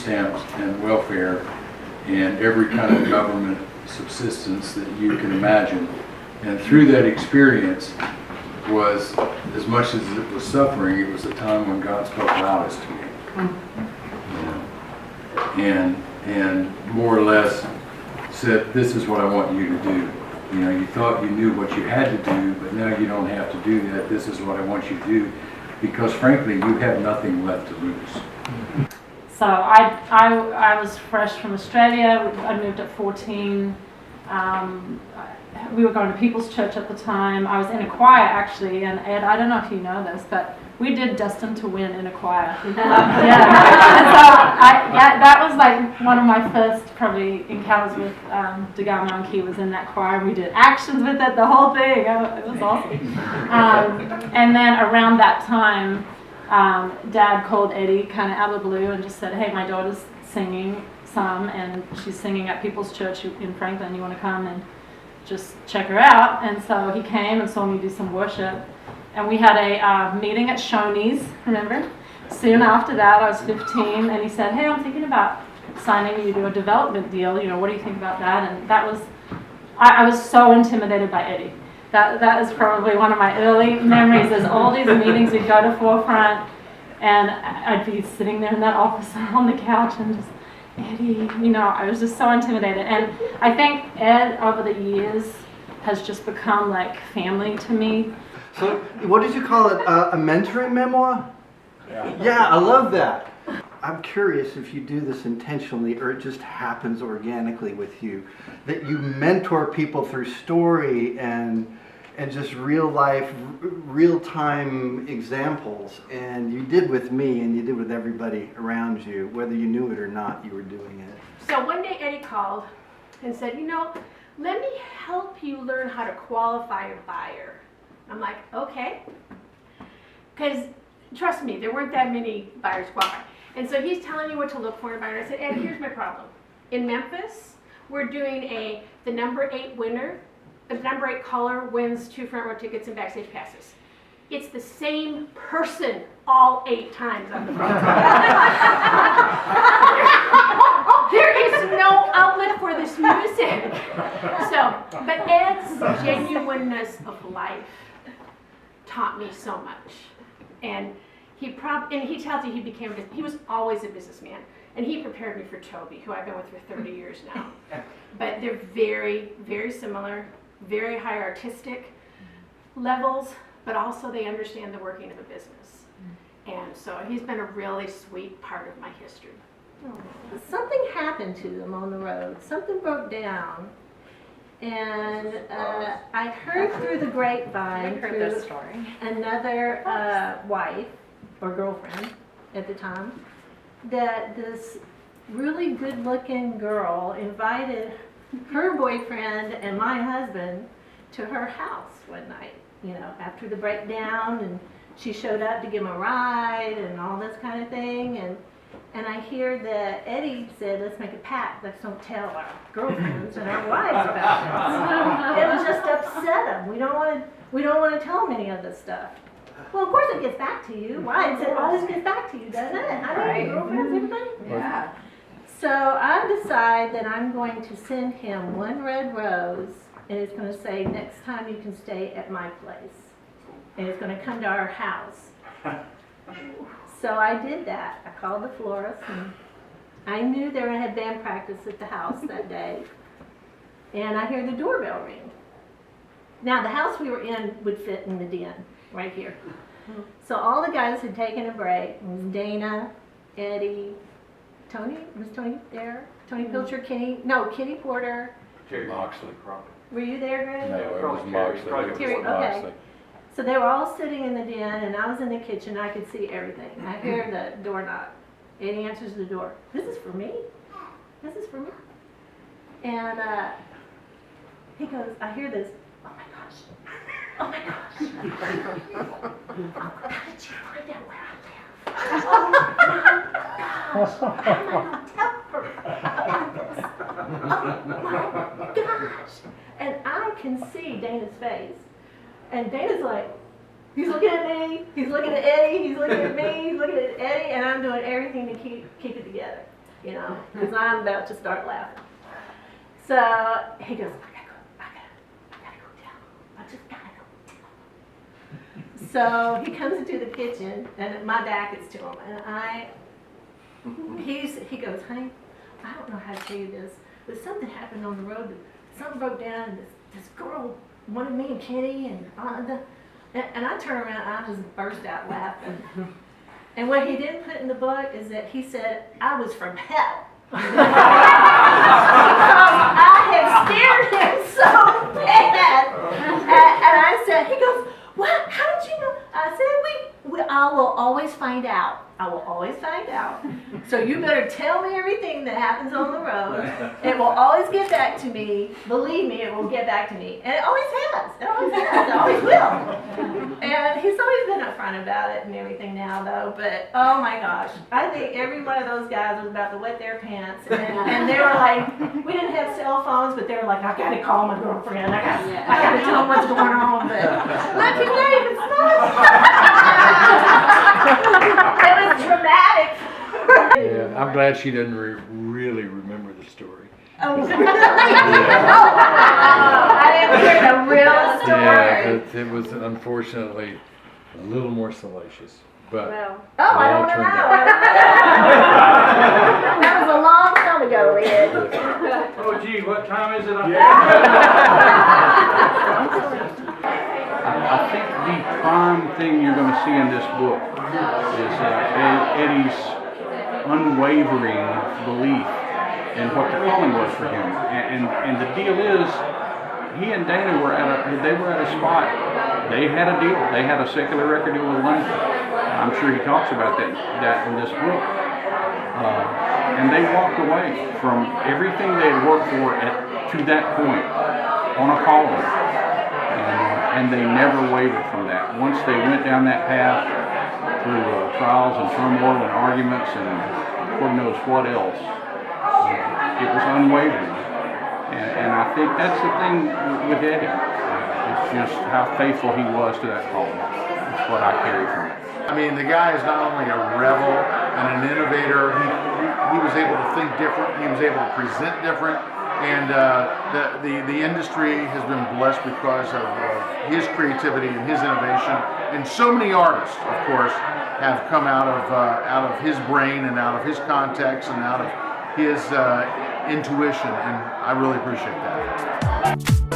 stamps and welfare and every kind of government subsistence that you can imagine. And through that experience was, as much as it was suffering, it was a time when God spoke loudest to me. You know? And more or less said, this is what I want you to do. You know, you thought you knew what you had to do, but now you don't have to do that. This is what I want you to do, because frankly, you have nothing left to lose. So I was fresh from Australia. I moved at 14. We were going to People's Church at the time. I was in a choir actually, and Ed, I don't know if you know this, but we did Destined to Win in a choir. Yeah. And so that was like one of my first probably encounters with DeGarmo, and he was in that choir. We did actions with it, the whole thing. It was awesome. And then around that time, Dad called Eddie kind of out of the blue and just said, hey, my daughter's singing some, and she's singing at People's Church in Franklin. You want to come and just check her out? And so he came and saw me do some worship. And we had a meeting at Shoney's, remember? Soon after that, I was 15, and he said, hey, I'm thinking about signing you to a development deal. You know, what do you think about that? And that was, I was so intimidated by Eddie. That is probably one of my early memories. There's all these meetings, we'd go to Forefront, and I'd be sitting there in that office on the couch and just, Eddie, you know, I was just so intimidated. And I think Ed, over the years, has just become like family to me. So, what did you call it? A mentoring memoir? Yeah, I love that. I'm curious if you do this intentionally or it just happens organically with you. That you mentor people through story and just real life, real time examples. And you did with me and you did with everybody around you. Whether you knew it or not, you were doing it. So one day Eddie called and said, you know, let me help you learn how to qualify a buyer. I'm like, okay. Because trust me, there weren't that many buyers qualified. And so he's telling me what to look for in a buyer. I said, Ed, here's my problem. In Memphis, we're doing the number 8 winner. The number 8 caller wins 2 front row tickets and backstage passes. It's the same person all 8 times on the phone. There is no outlet for this music. So, but Ed's genuineness of life taught me so much. And he tells you he was always a businessman. And he prepared me for Toby, who I've been with for 30 years now. But they're very, very similar, very high artistic levels, but also they understand the working of a business. And so he's been a really sweet part of my history. Something happened to them on the road. Something broke down. And I heard through the grapevine, through this story. Another wife or girlfriend at the time, that this really good-looking girl invited her boyfriend and my husband to her house one night, you know, after the breakdown, and she showed up to give him a ride and all this kind of thing. And I hear that Eddie said, let's make a pact, let's don't tell our girlfriends and our wives about this. It was just upset them. We don't want to tell them any of this stuff. Well, of course it gets back to you. Why? It always gets back to you, doesn't it? I mean, girlfriends, everybody? Yeah. So I decide that I'm going to send him 1 red rose, and it's going to say, next time you can stay at my place. And it's going to come to our house. So I did that. I called the florist, and I knew they had band practice at the house that day. And I hear the doorbell ring. Now, the house we were in would fit in the den, right here. So all the guys had taken a break. It was Dana, Eddie, Tony. Was Tony there? Tony Pilcher, Kitty Porter. Jerry Moxley. Were you there, Greg? No, it was Moxley. Terry, okay. So they were all sitting in the den, and I was in the kitchen. I could see everything. I hear the door knock. Eddie answers the door. This is for me? This is for me? And he goes, I hear this. Oh my gosh. Oh my gosh. How did you find out where I live? Oh my gosh. How am I going to tell her about this? Oh my gosh. And I can see Dana's face. And Dana's like, he's looking at me, he's looking at Eddie, he's looking at me, he's looking at Eddie, and I'm doing everything to keep it together. you know, because I'm about to start laughing. So he goes, I gotta go down. I just gotta go down. So he comes into the kitchen, and my back is to him, and he goes, honey, I don't know how to tell you this, but something happened on the road. Something broke down, and this girl wanted me and Kenny, and I turned around, and I just burst out laughing. And what he didn't put in the book is that he said I was from hell. Because I had scared him so bad. And I said, he goes, what? How did you know? I said, I will always find out. I will always find out. So you better tell me everything that happens on the road. It will always get back to me. Believe me, it will get back to me. And it always has. It always has. It always will. And he's always been upfront about it and everything now, though. But, oh my gosh. I think every one of those guys was about to wet their pants. And they were like, we didn't have cell phones, but they were like, I got to call my girlfriend. I got to tell them what's going on. But look, he gave it It was dramatic. Yeah, I'm glad she doesn't really remember the story. Oh, really? I didn't hear the real story. Yeah, it was unfortunately a little more salacious, but Well, I don't all turned know. out. That was a long time ago, Ed. Oh gee, what time is it? I think the prime thing you're going to see in this book is Eddie's unwavering belief in what the calling was for him. And the deal is, he and Dana were at a spot. They had a deal. They had a secular record deal with London. I'm sure he talks about that in this book. And they walked away from everything they had worked for to that point on a calling. And they never wavered from that. Once they went down that path through trials and turmoil and arguments and Lord knows what else, it was unwavering. And I think that's the thing with Eddie. It's just how faithful he was to that calling. That's what I carry from it. I mean, the guy is not only a rebel and an innovator, he was able to think different, he was able to present different, and the industry has been blessed because of his creativity and his innovation. And so many artists, of course, have come out of his brain and out of his context and out of his intuition, and I really appreciate that.